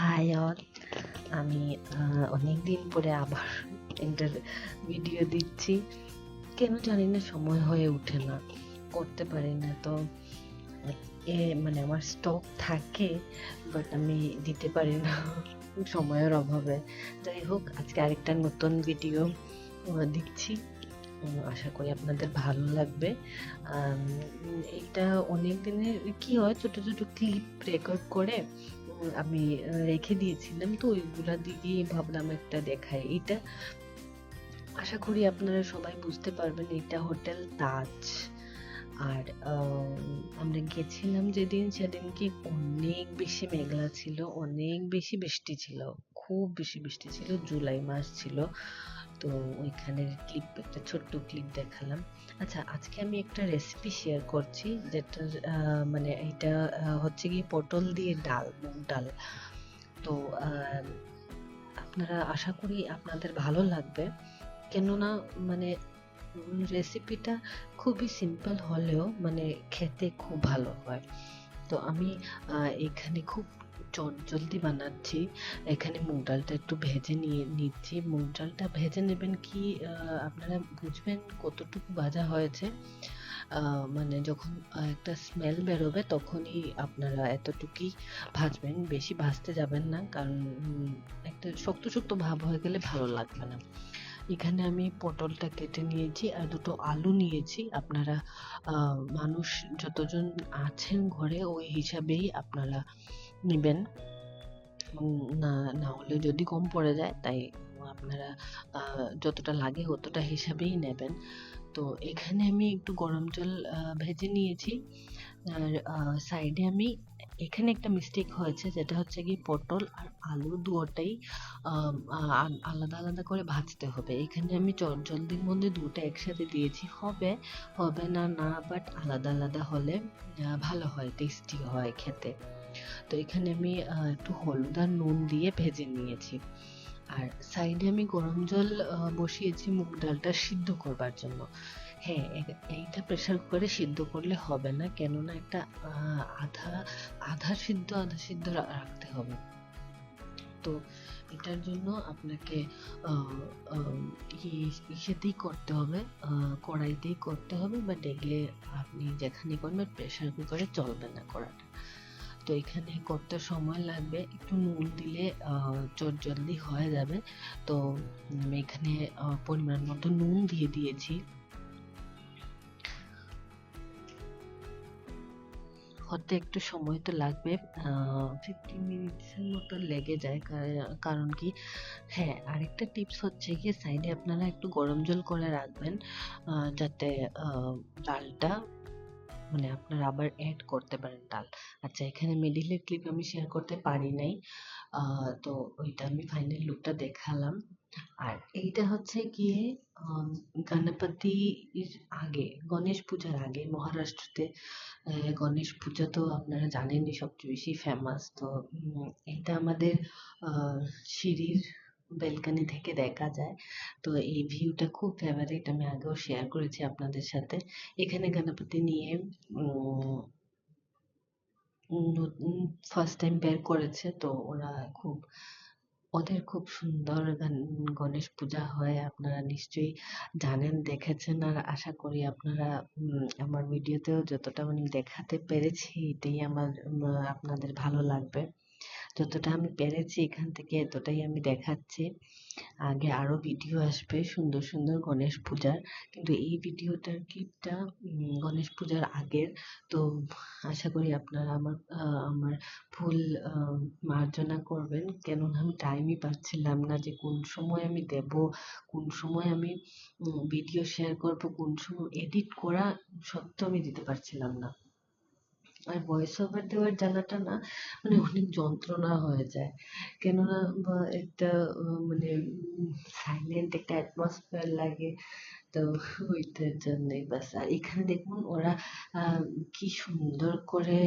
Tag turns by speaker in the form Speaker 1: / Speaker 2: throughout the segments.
Speaker 1: High all, আমি অনেকদিন পরে আবার একটা ভিডিও দিচ্ছি। কেন জানি না, সময় হয়ে ওঠে না, করতে পারি না। তো মানে আমার স্টক থাকে, বাট আমি দিতে পারি না সময়ের অভাবে। যাই হোক, আজকে আরেকটা নতুন ভিডিও দিচ্ছি। আশা করি আপনাদের ভালো লাগবে। এইটা অনেক দিনের কি হয়, ছোট ছোট ক্লিপ রেকর্ড করে আমি রেখে দিয়েছিলাম, তো ওইগুলা দিয়ে ভাবলাম একটা দেখাই। এটা আশা করি আপনারা সবাই বুঝতে পারবেন, এটা হোটেল তাজ। আর আমরা গেছিলাম যেদিন, সেদিন কি অনেক বেশি মেঘলা ছিল, অনেক বেশি বৃষ্টি ছিল, খুব বেশি বৃষ্টি ছিল, জুলাই মাস ছিল। তো ওইখানের ক্লিপ, একটা ছোট্ট ক্লিপ দেখালাম। আচ্ছা, আজকে আমি একটা রেসিপি শেয়ার করছি, যেটা মানে এটা হচ্ছে কি পটল দিয়ে ডাল, মুগ ডাল। তো আপনারা, আশা করি আপনাদের ভালো লাগবে। কেননা মানে রেসিপিটা খুবই সিম্পল হলেও মানে খেতে খুব ভালো হয়। তো আমি এখানে খুব জলদি বানাচ্ছি। এখানে মুগ ডালটা একটু ভেজে নিচ্ছি। মুগ ডালটা ভেজে নেবেন কি, আপনারা বুঝবেন কতটুকু ভাজা হয়েছে। মানে যখন একটা স্মেল বেরোবে তখনই আপনারা এতটুকুই ভাজবেন, বেশি ভাজতে যাবেন না, কারণ একটা শক্ত শক্ত ভাব হয়ে গেলে ভালো লাগবে না। এখানে আমি পটলটা কেটে নিয়েছি আর দুটো আলু নিয়েছি। আপনারা মানুষ যতজন আছেন ঘরে ওই হিসাবেই আপনারা নেবেন। না না হলে যদি কম পড়ে যায়, তাই আপনারা যতটা লাগে অতটা হিসাবেই নেবেন। তো এখানে আমি একটু গরম জল ভেজে নিয়েছি। আর সাইডে আমি, এখানে একটা মিস্টেক হয়েছে, যেটা হচ্ছে কি পটল আর আলু দুটোটাই আলাদা আলাদা করে ভাজতে হবে। এখানে আমি জলদির মধ্যে দুটো একসাথে দিয়েছি, হবে হবে না না, বাট আলাদা আলাদা হলে ভালো হয়, টেস্টি হয় খেতে। তো এখানে আমি একটু হলুদ আর নুন দিয়ে ভেজে নিয়েছি। আর সাইডে আমি গরম জল বসিয়েছি মুগ ডালটা সিদ্ধ করবার জন্য। হ্যাঁ, এইটা প্রেসার কুকারে সিদ্ধ করলে হবে না, কেননা একটা আধা আধা সিদ্ধ আধা সিদ্ধ রাখতে হবে। তো এটার জন্য আপনাকে ইসেতেই করতে হবে, কড়াইতেই করতে হবে, বা ডেগে আপনি যেখানে করবেন, প্রেসার কুকারে চলবে না কড়াটা। তো এখানে করতে সময় লাগবে, একটু নুন দিলে চট জলদি হয়ে যাবে। তো আমি এখানে পরিমাণ মতো নুন দিয়ে দিয়েছি। হতে একটু সময় তো লাগবে, 15 মিনিটসের মতো লেগে যায়। কারণ কি, হ্যাঁ, আরেকটা টিপস হচ্ছে কি, সাইডে আপনারা একটু গরম জল করে রাখবেন, যাতে ডালটা মানে আপনারা আবার অ্যাড করতে পারেন ডাল। আচ্ছা, এখানে মিডিলের ক্লিপ আমি শেয়ার করতে পারি নাই, তো ওইটা আমি ফাইনাল লুকটা দেখালাম। আর এইটা হচ্ছে গিয়ে গণপতির আগে, গণেশ পূজার আগে মহারাষ্ট্রতে গণেশ পূজা তো আপনারা জানেনই সবচেয়ে বেশি ফেমাস। তো এটা আমাদের সিঁড়ির ব্যালকনি থেকে দেখা যায়। তো এই ভিউটা খুব ফেভারিট, আমি আগেও শেয়ার করেছি আপনাদের সাথে। এখানে গণপতি নিয়ে ফার্স্ট টাইম বের করেছে, তো ওরা খুব, ওদের খুব সুন্দর গণেশ পূজা হয়, আপনারা নিশ্চয়ই জানেন, দেখেছেন। আর আশা করি আপনারা আমার ভিডিওতেও যতটা মানে দেখাতে পেরেছি, এটাই আমার আপনাদের ভালো লাগবে। যতটা আমি পেরেছি এখান থেকে এতটাই আমি দেখাচ্ছি। আগে আরো ভিডিও আসবে সুন্দর সুন্দর গণেশ পূজার, কিন্তু এই ভিডিওটার ক্লিপটা গণেশ পূজার আগের। তো আশা করি আপনারা আমার ভুল মার্জনা করবেন, কেননা আমি টাইমই পাচ্ছিলাম না যে কোন সময় আমি দেব, কোন সময় আমি ভিডিও শেয়ার করব, কোন সময় এডিট করা সত্ত্বেও আমি দিতে পারছিলাম না। আর ভয়েস ওভার দেওয়ার জ্বালাটা না, মানে অনেক যন্ত্রণা হয়ে যায়। কেননা একটা মানে সাইলেন্ট একটা অ্যাটমসফিয়ার লাগে। তো ওইটার জন্যই বাস। আর এখানে দেখুন ওরা কি সুন্দর করে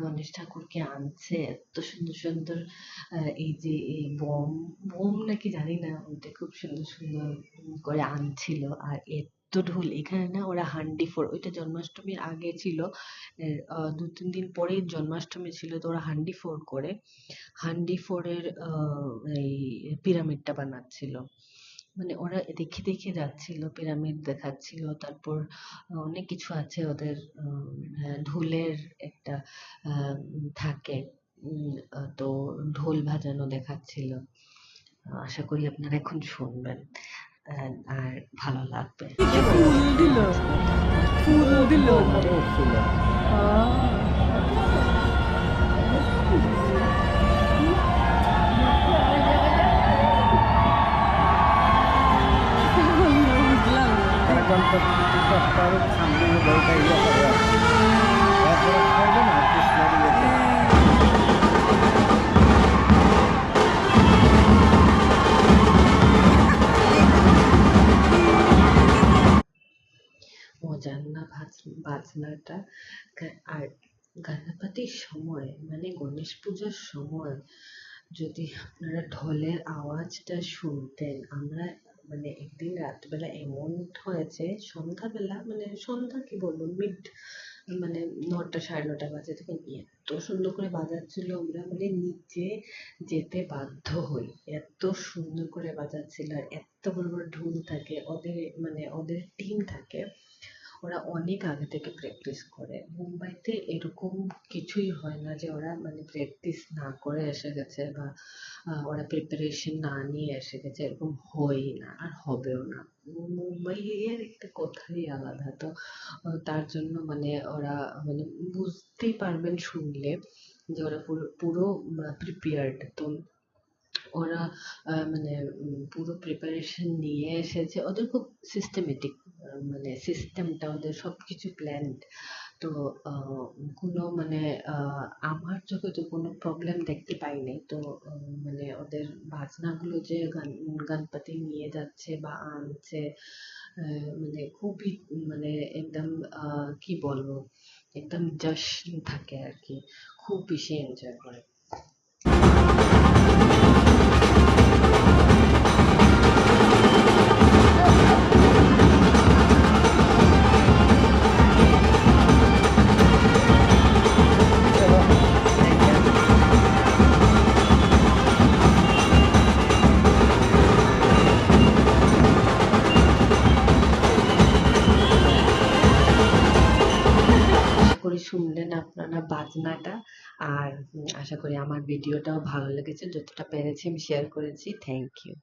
Speaker 1: গণেশ ঠাকুরকে আনছে, এত সুন্দর সুন্দর। এই যে এই বোম বোম নাকি জানি না, ওইটা খুব সুন্দর সুন্দর করে আনছিল। আর তো ঢোল এখানে না ওরা হান্ডি ফোড়ে, ওইটা জন্মাষ্টমীর আগে ছিল, 2-3 দিন পরেই জন্মাষ্টমী ছিল, তো ওরা হান্ডি ফোড় করে, হান্ডি ফোড়ের এই পিরামিডটা বানাচ্ছিল। মানে ওরা দেখে দেখে যাচ্ছিল, পিরামিড দেখাচ্ছিল, তারপর অনেক কিছু আছে ওদের, হ্যাঁ, ঢোলের একটা থাকে, তো ঢোল বাজানো দেখাচ্ছিল। আশা করি আপনারা এখন শুনবেন, আর ভালো লাগবে।
Speaker 2: ফুল দিল, ফুল দিল। বুঝলাম
Speaker 1: মজার না বাজনাটা? আর গণপতির সময় মানে গণেশ পূজার সময় যদি আপনারা ঢোলের আওয়াজটা শুনতেন, আমরা মানে একদিন রাতবেলা এমন হয়েছে, সন্ধ্যাবেলা মানে সন্ধ্যা কি বলবো, মানে 9টা 9:30 বাজে, তখন এত সুন্দর করে বাজাচ্ছিল, আমরা মানে নিচে যেতে বাধ্য হই, এত সুন্দর করে বাজাচ্ছিল। আর এত বড় বড় ঢোল থাকে ওদের, মানে ওদের টিম থাকে, ওরা অনেক আগে থেকে প্র্যাকটিস করে। মুম্বাইতে এরকম কিছুই হয় না যে ওরা মানে প্র্যাকটিস না করে এসে গেছে, বা ওরা প্রিপারেশন না নিয়ে এসে গেছে, এরকম হয়ই না আর হবেও না। মুম্বাই এর একটা কথাই আলাদা। তো তার জন্য মানে ওরা মানে বুঝতেই পারবেন শুনলে যে ওরা পুরো পুরো প্রিপেয়ার্ড। তো ওরা মানে পুরো প্রিপারেশন নিয়ে এসেছে, ওদের খুব সিস্টেমেটিক, মানে সিস্টেমটা ওদের সবকিছু প্ল্যান্ড। তো কোনো মানে আমার চোখে তো কোনো প্রবলেম দেখতে পাইনি। তো মানে ওদের বাজনাগুলো যে গণপতি নিয়ে যাচ্ছে বা আনছে, মানে খুবই মানে একদম কি বলবো, একদম জশ্ন থাকে আর কি, খুব বেশি এনজয় করে। আশা করি শুনলেন আপনারা বাজনাটা, আর আশা করি আমার ভিডিওটাও ভালো লেগেছে, যতটা পেরেছি আমি শেয়ার করেছি। Thank you.